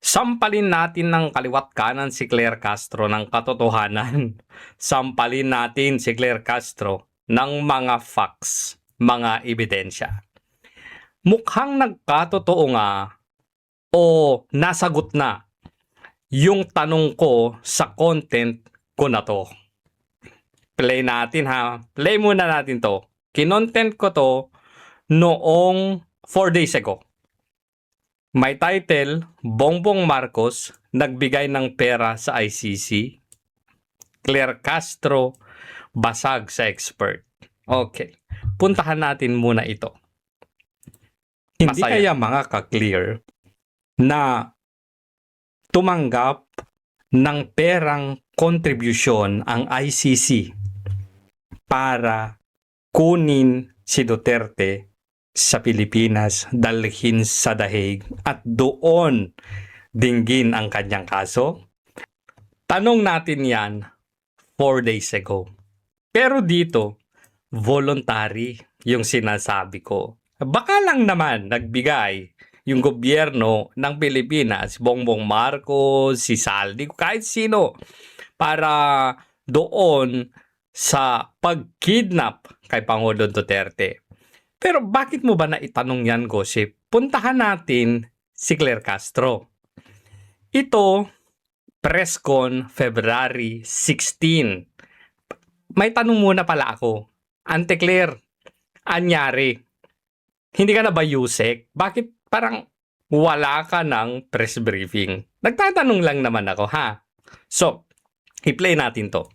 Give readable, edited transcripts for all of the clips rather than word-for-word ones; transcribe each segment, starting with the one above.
Sampalin natin ng kaliwat kanan si Claire Castro ng katotohanan. Sampalin natin si Claire Castro ng mga facts, mga ebidensya. Mukhang nagkatotoo nga o nasagot na yung tanong ko sa content ko na to. Play natin ha. Play muna natin to. Kinontent ko to noong 4 days ago. May title, Bongbong Marcos nagbigay ng pera sa ICC. Claire Castro basag sa expert. Okay. Puntahan natin muna ito. Hindi kaya mga ka-clear na tumanggap ng perang kontribusyon ang ICC para kunin si Duterte sa Pilipinas, dalhin sa Dahig at doon dinggin ang kanyang kaso? Tanong natin yan 4 days ago. Pero dito, voluntary yung sinasabi ko. Baka lang naman nagbigay yung gobyerno ng Pilipinas, Bongbong Marcos, si Saldi, kahit sino, para doon sa pagkidnap kay Pangulong Duterte. Pero bakit mo ba naitanong yan, Gossip? Puntahan natin si Claire Castro. Ito, press con February 16. May tanong muna pala ako. Ante Claire, anyari? Hindi ka na ba Yusek? Bakit parang wala ka ng press briefing? Nagtatanong lang naman ako, ha? So, i-play natin to.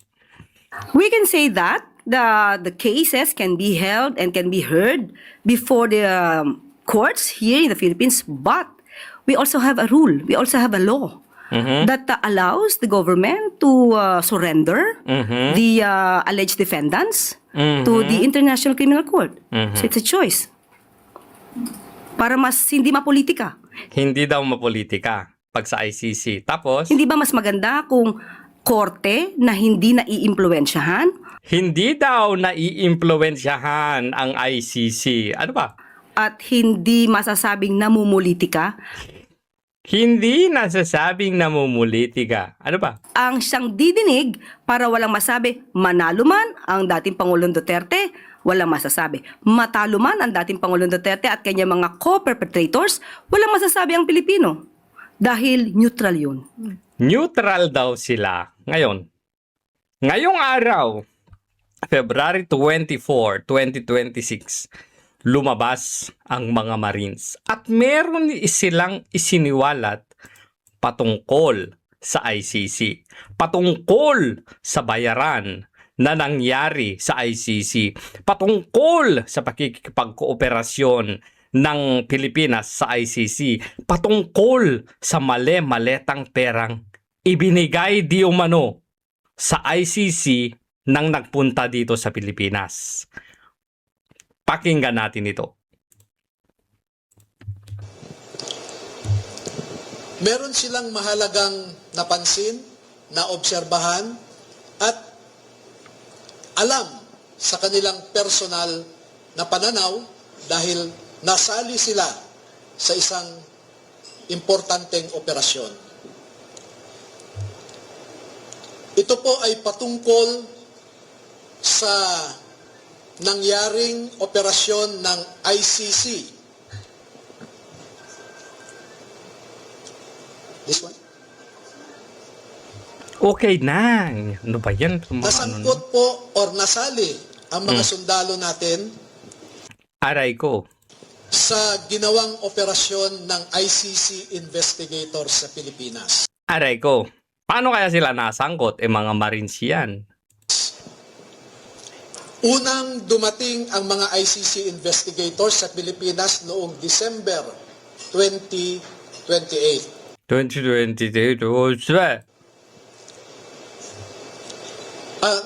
We can say that the cases can be held and can be heard before the courts here in the Philippines, but we also have a rule, we also have a law that allows the government to surrender the alleged defendants to the International Criminal Court. So it's a choice. Para mas hindi mapolitika. Hindi daw mapolitika pag sa ICC. Tapos, Hindi ba mas maganda kung korte na hindi naiimpluwensyahan? hindi daw naiimpluwensyahan ang ICC. Ano ba? At hindi masasabing namumulitika Hindi nasasabing namumulitika. Ano ba? ang siyang didinig para walang masabi manalo man ang dating Pangulong Duterte, walang masasabi. Matalo man ang dating Pangulong Duterte at kanyang mga co-perpetrators, walang masasabi ang Pilipino. Dahil neutral yun. Neutral daw sila ngayon. Ngayong araw, February 24, 2026, lumabas ang mga Marines at meron silang isiniwalat patungkol sa ICC, patungkol sa bayaran na nangyari sa ICC, patungkol sa pakikipagkooperasyon ng Pilipinas sa ICC, patungkol sa mali-maletang perang ibinigay di umano sa ICC nang nagpunta dito sa Pilipinas. Pakinggan natin ito. Meron silang mahalagang napansin, naobserbahan, at alam sa kanilang personal na pananaw dahil nasali sila sa isang importanteng operasyon. Ito po ay patungkol sa nangyaring operasyon ng ICC. This one? Okay na. Ano ba yan? Nasangkot po or nasali ang mga sundalo natin Aray ko. sa ginawang operasyon ng ICC investigators sa Pilipinas. Aray ko. Paano kaya sila nasangkot? Mga Marines yan. Unang dumating ang mga ICC investigators sa Pilipinas noong December 2028. 2022.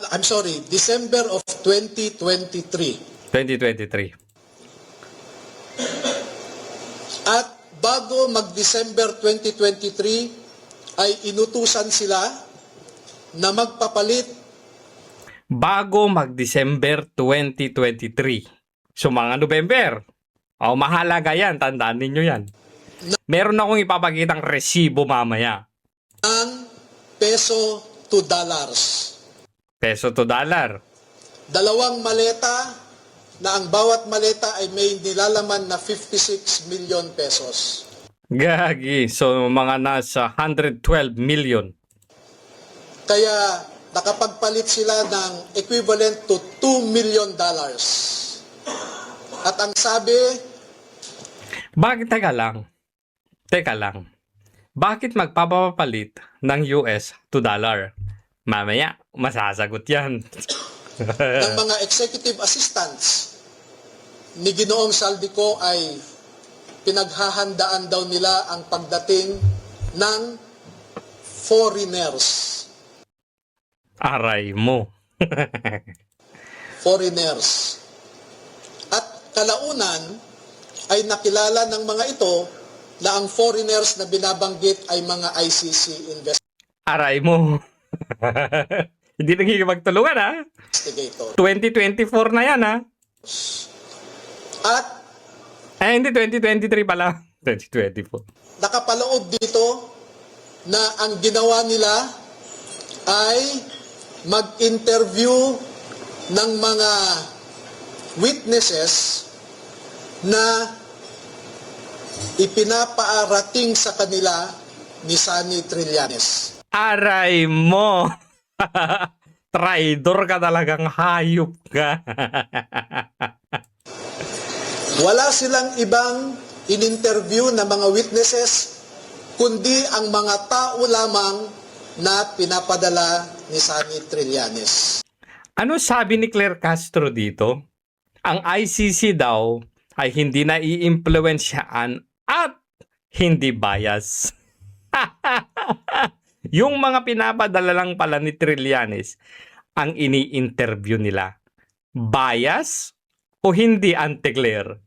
I'm sorry, December of 2023. 2023. At bago mag-December 2023, ay inutusan sila na magpapalit Bago mag-December 2023. So mga November. O mahalaga yan. Tandaan ninyo yan. Meron akong ipapakitang resibo mamaya. ng peso to dollars. Peso to dollar. Dalawang maleta na ang bawat maleta ay may nilalaman na 56 million pesos. Gagi. So, mga nasa 112 million. Kaya nakapagpalit sila ng equivalent to $2 million. At ang sabi, Bakit, teka lang. Bakit magpapapalit ng US to dollar? Mamaya, masasagot yan. ng mga executive assistants ni Ginoong Saldico ay pinaghahandaan daw nila ang pagdating ng foreigners. Aray mo. Foreigners. At kalaunan ay nakilala ng mga ito na ang foreigners na binabanggit ay mga ICC Aray mo. Hindi nagkikipagtulungan, ha? investigator. 2024 na yan, ha? At Hindi, 2023 pala. 2024. nakapaloob dito na ang ginawa nila ay mag-interview ng mga witnesses na ipinapaarating sa kanila ni Sunny Trillanes. Aray mo. Traidor ka talagang hayop ka. Wala silang ibang in-interview na mga witnesses kundi ang mga tao lamang na pinapadala ni Sunny Trillanes. Ano sabi ni Claire Castro dito? Ang ICC daw ay hindi na iimpluwensyaan at hindi bias. Yung mga pinapadala lang pala ni Trillanes ang ini-interview nila. Bias o hindi, Ante Claire?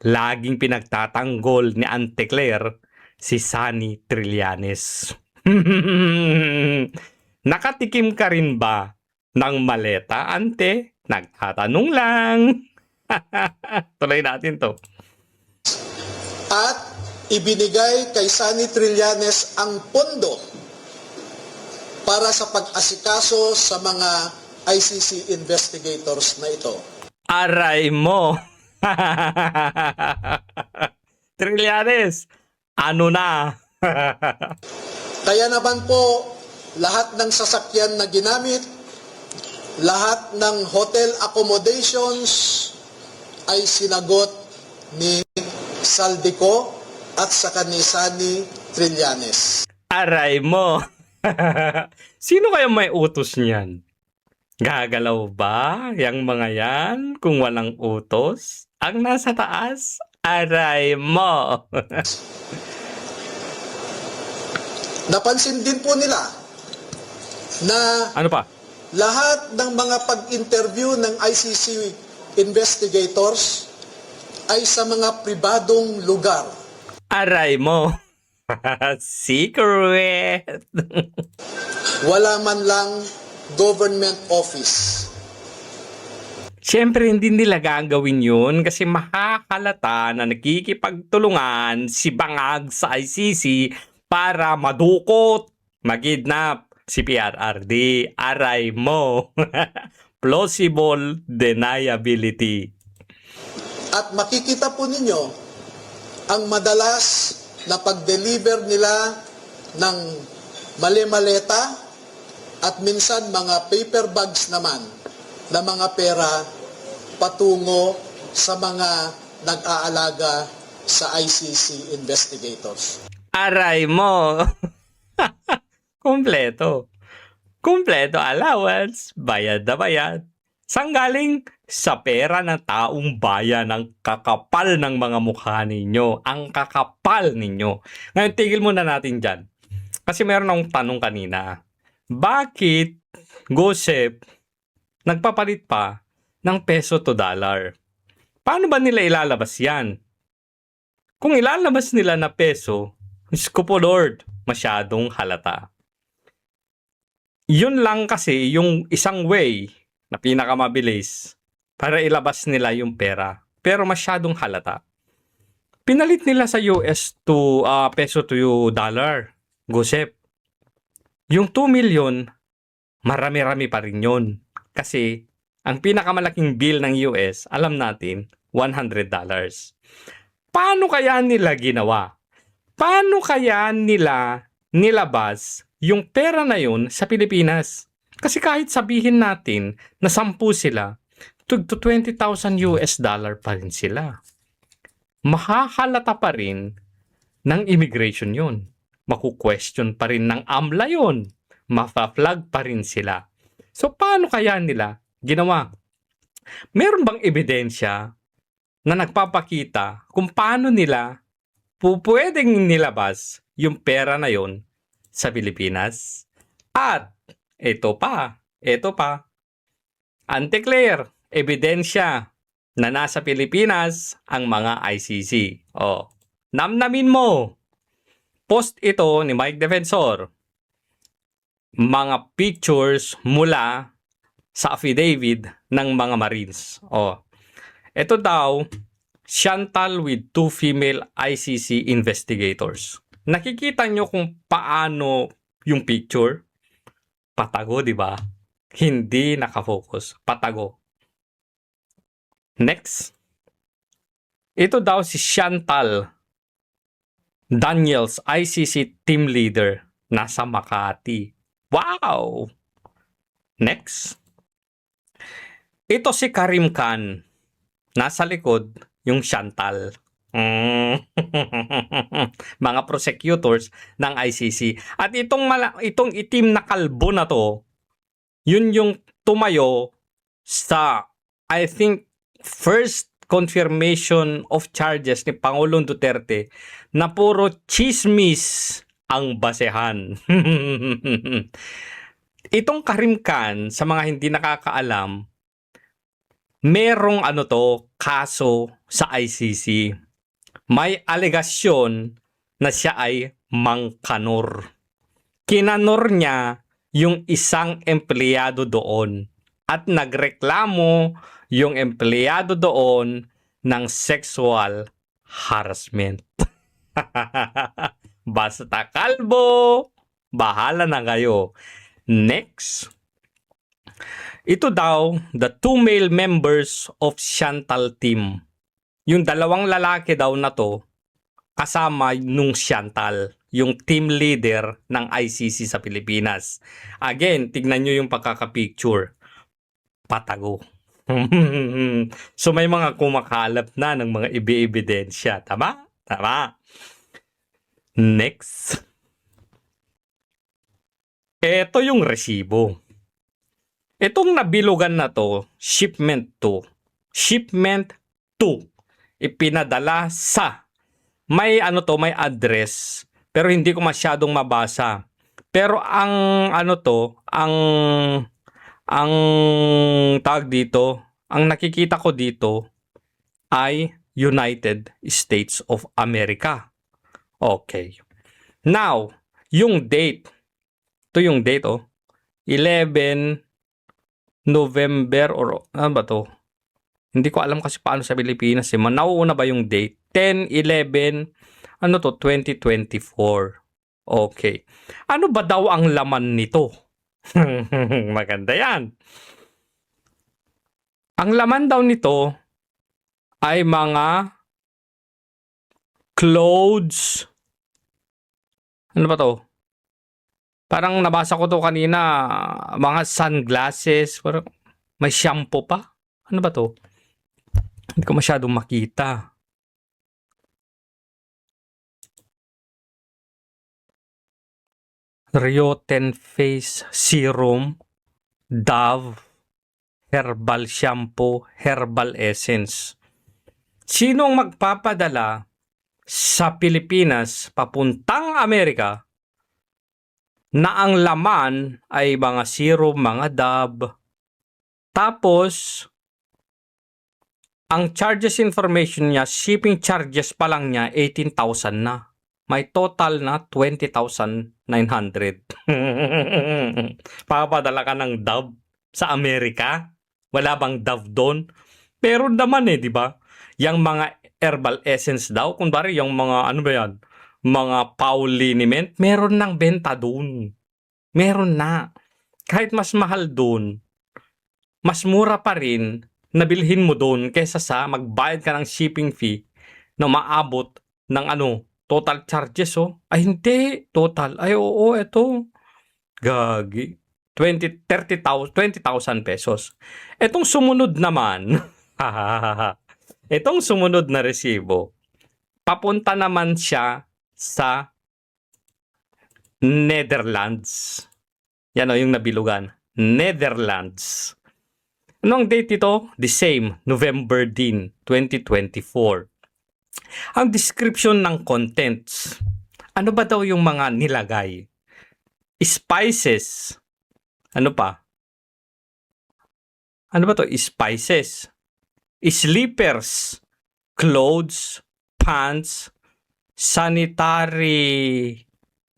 Laging pinagtatanggol ni Ante Claire si Sunny Trillanes. Nakatikim ka rin ba ng maleta, Ante? Nagtatanong lang. Tuloy natin to. At ibinigay kay Sunny Trillanes ang pondo para sa pag-asikaso sa mga ICC investigators na ito. Aray mo. Trillanes, ano na? Kaya naman po, lahat ng sasakyan na ginamit, lahat ng hotel accommodations ay sinagot ni Saldico at saka ni Sunny Trillanes. Aray mo. Sino kaya may utos niyan? Gagalaw ba yang mga yan kung walang utos? Ang nasa taas? Aray mo. Napansin din po nila na Ano pa? lahat ng mga pag-interview ng ICC investigators ay sa mga pribadong lugar. Aray mo. Secret. Wala man lang government office. Siyempre, hindi nila gagawin yun kasi makakalata na nakikipagtulungan si Bangag sa ICC para madukot, magidnap si PRRD. Aray mo. Plausible deniability. At makikita po ninyo ang madalas na pag-deliver nila ng mali-maleta at minsan mga paper bags naman na mga pera patungo sa mga nag-aalaga sa ICC investigators. Aray mo. Kompleto. Kompleto allowance. Bayad na bayad. Saan galing? Sa pera ng taong bayan. Ang kakapal ng mga mukha ninyo. Ang kakapal ninyo. Ngayon, tigil muna natin dyan. Kasi meron akong tanong kanina. Bakit, Gosep, nagpapalit pa ng peso to dollar? Paano ba nila ilalabas yan? Kung ilalabas nila na peso, Diyos ko po Lord, masyadong halata. Yun lang kasi yung isang way na pinakamabilis para ilabas nila yung pera. Pero masyadong halata. Pinalit nila sa US to peso to dollar. Gusep. Yung 2 million, marami-rami pa rin yun. Kasi ang pinakamalaking bill ng US, alam natin, $100. Paano kaya nila ginawa? Paano kaya nila nilabas yung pera na yun sa Pilipinas? Kasi kahit sabihin natin na 10 sila, to 20,000 US dollar pa rin sila. Mahahalata pa rin ng immigration yun. Maku-question pa rin ng AMLA yun. Mafa-flag pa rin sila. So paano kaya nila ginawa? Meron bang ebidensya na nagpapakita kung paano nila pwedeng nilabas yung pera na yon sa Pilipinas? At ito pa, Ante-Claire, ebidensya na nasa Pilipinas ang mga ICC. O, namnamin mo. Post ito ni Mike Defensor. Mga pictures mula sa affidavit ng mga Marines. O, ito daw, Chantal with 2 female ICC investigators. Nakikita nyo kung paano yung picture? Patago, di ba? Hindi nakafocus. Patago. Next. Ito daw si Chantal Daniels, ICC team leader. Nasa Makati. Wow! Next. Ito si Karim Khan. Nasa likod yung Chantal. Mga prosecutors ng ICC. At itong itim na kalbo na to, yun yung tumayo sa, I think, first confirmation of charges ni Pangulong Duterte na puro chismis ang basehan. Itong Karim Khan, sa mga hindi nakakaalam, merong kaso sa ICC. May alegasyon na siya ay mangkanor. Kinanor niya yung isang empleyado doon at nagreklamo yung empleyado doon ng sexual harassment. Basta kalbo, bahala na kayo. Next. Ito daw, the 2 male members of Chantal team. Yung 2 lalaki daw na to, kasama nung Chantal, yung team leader ng ICC sa Pilipinas. Again, tignan nyo yung pagkakapicture. Patago. So may mga kumakalap na ng mga ebidensya. Tama? Tama. Next. Ito yung resibo. Itong nabilugan na to, shipment 2. Shipment 2. Ipinadala sa may may address pero hindi ko masyadong mabasa. Pero ang ang tawag dito, ang nakikita ko dito ay United States of America. Okay. Now, yung date. Ito yung date 11 November or ano ba to? Hindi ko alam kasi paano sa Pilipinas eh. Nauuna ba yung date? 10/11 2024. Okay. Ano ba daw ang laman nito? Maganda yan. Ang laman daw nito ay mga clothes. Ano ba to? Parang nabasa ko to kanina, mga sunglasses, parang may shampoo pa. Ano ba to? Hindi ko masyadong makita. Rioten Face Serum, Dove, Herbal Shampoo, Herbal Essence. Sinong magpapadala sa Pilipinas papuntang Amerika na ang laman ay mga serum, mga Dove? Tapos, ang charges information niya, shipping charges pa lang niya, 18,000 na. May total na 20,900. Papadala ka ng Dove sa Amerika? Wala bang Dove doon? Pero naman di ba? Yang mga herbal essence daw. Kunwari, yung mga, ano ba yan? Mga pauliniment, meron ng benta dun. Meron na. Kahit mas mahal dun, mas mura pa rin na bilhin mo dun kaysa sa magbayad ka ng shipping fee na maabot ng total charges, oh. Ay, hindi. Total. Ay, oo, eto. Gagi. 20,000 pesos. Etong sumunod naman, etong sumunod na resibo, papunta naman siya sa Netherlands. Yan o, yung nabilugan. Netherlands. Anong date ito? The same, November din, 2024. Ang description ng contents. Ano ba daw yung mga nilagay? Spices. Ano pa? Ano ba to? Spices. Sleepers. Clothes. Pants. Sanitary.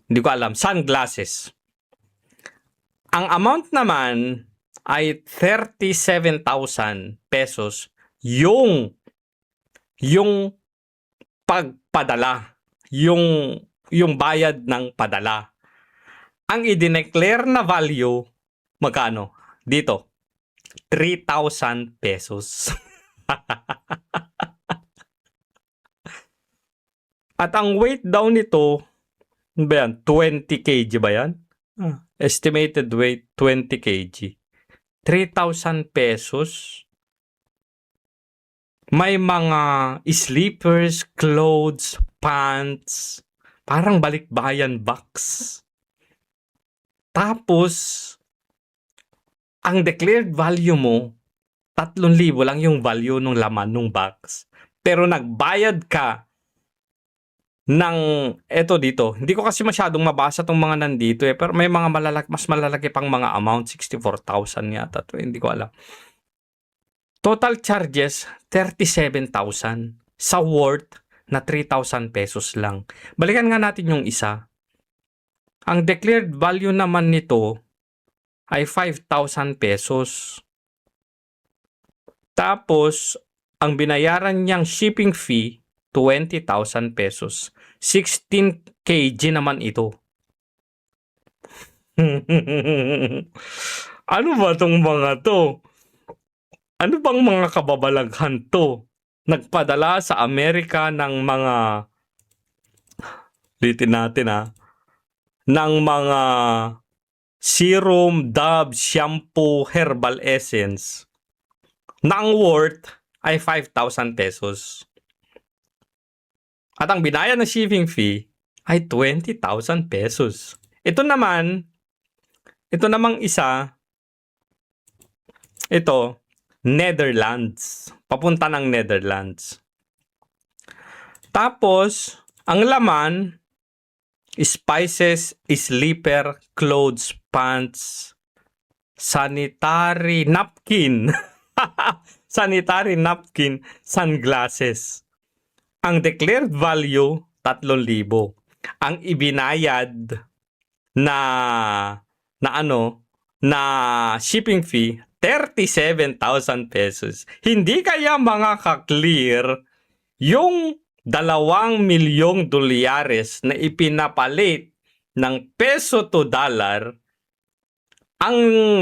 Hindi ko alam. Sunglasses. Ang amount naman ay 37,000 pesos yung pagpadala. Yung bayad ng padala. Ang i-declare na value, magkano? Dito, 3,000 pesos. At ang weight daw nito, ano ba yan? 20 kg ba yan? Estimated weight, 20 kg. 3,000 pesos. May mga sleepers, clothes, pants. Parang balikbayan box. Tapos, ang declared value mo, 3,000 lang yung value ng laman ng box. Pero nagbayad ka ng, eto dito, hindi ko kasi masyadong mabasa tong mga nandito pero may mga mas malalaki pang mga amount, 64,000 yata to, hindi ko alam. Total charges, 37,000 sa worth na 3,000 pesos lang. Balikan nga natin yung isa. Ang declared value naman nito ay 5,000 pesos. Tapos, ang binayaran niyang shipping fee, 20,000 pesos. 16 kg naman ito. Ano ba tong mga to? Ano bang mga kababalaghan to? Nagpadala sa Amerika ng mga, litin natin ng mga serum, Dove, shampoo, herbal essence na ang worth ay 5,000 pesos. At ang binayad na shipping fee ay 20,000 pesos. Ito namang isa, ito, Netherlands. Papunta ng Netherlands. Tapos, ang laman, spices, sleeper, clothes, pants, sanitary napkin, sanitary napkin, sunglasses. Ang declared value, 3,000. Ang ibinayad na shipping fee, 37,000 pesos. Hindi kaya mga ka-clear yung 2,000,000 dolyares na ipinapalit ng peso to dollar, ang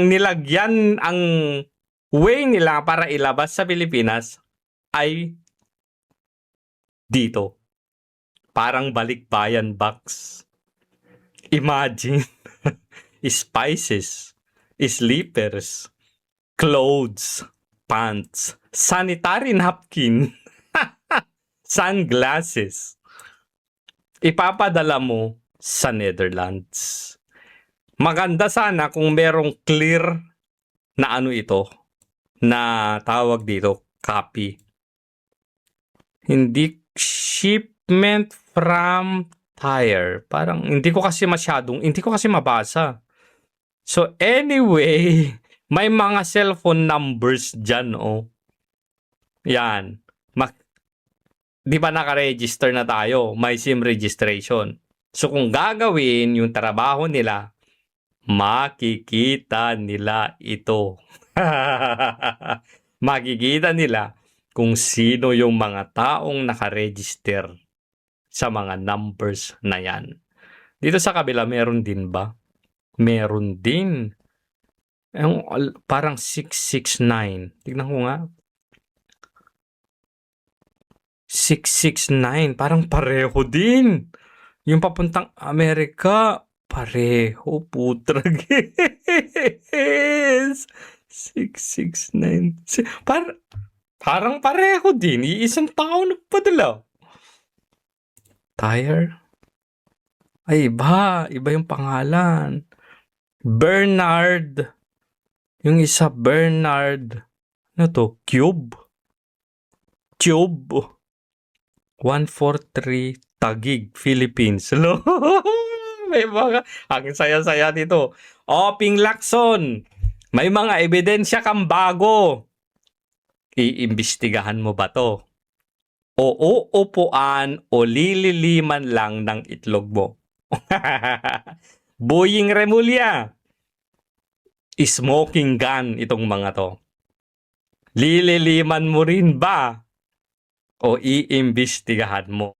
nilagyan, ang way nila para ilabas sa Pilipinas ay dito. Parang balikbayan box. Imagine. Spices, sleepers, clothes, pants, sanitary napkin, sunglasses. Ipapadala mo sa Netherlands. Maganda sana kung merong clear na ito, na tawag dito, copy. Hindi shipment from Thailand. Parang hindi ko kasi mabasa. So anyway, may mga cellphone numbers dyan, Yan. Di ba naka-register na tayo? May SIM registration. So kung gagawin yung trabaho nila, makikita nila ito. Makikita nila kung sino yung mga taong nakaregister sa mga numbers na yan. Dito sa kabila, meron din ba? Meron din. Yung, parang 669. Tignan ko nga. 669. Parang pareho din. Yung papuntang Amerika, pareho. Putragis. 669. Parang pareho din. Iisang tao nagpadala. Tire? Ay, iba. Iba yung pangalan. Bernard. Yung isa, Bernard. Ano to? Cube? 143 Taguig, Philippines. Hello? May mga, ang saya-saya dito. Ping Lacson, may mga ebidensya kang bago. Iimbestigahan mo ba to? O uupuan o lililiman lang ng itlog mo? Boying Remulla, smoking gun itong mga to. Lililiman mo rin ba? O iimbestigahan mo?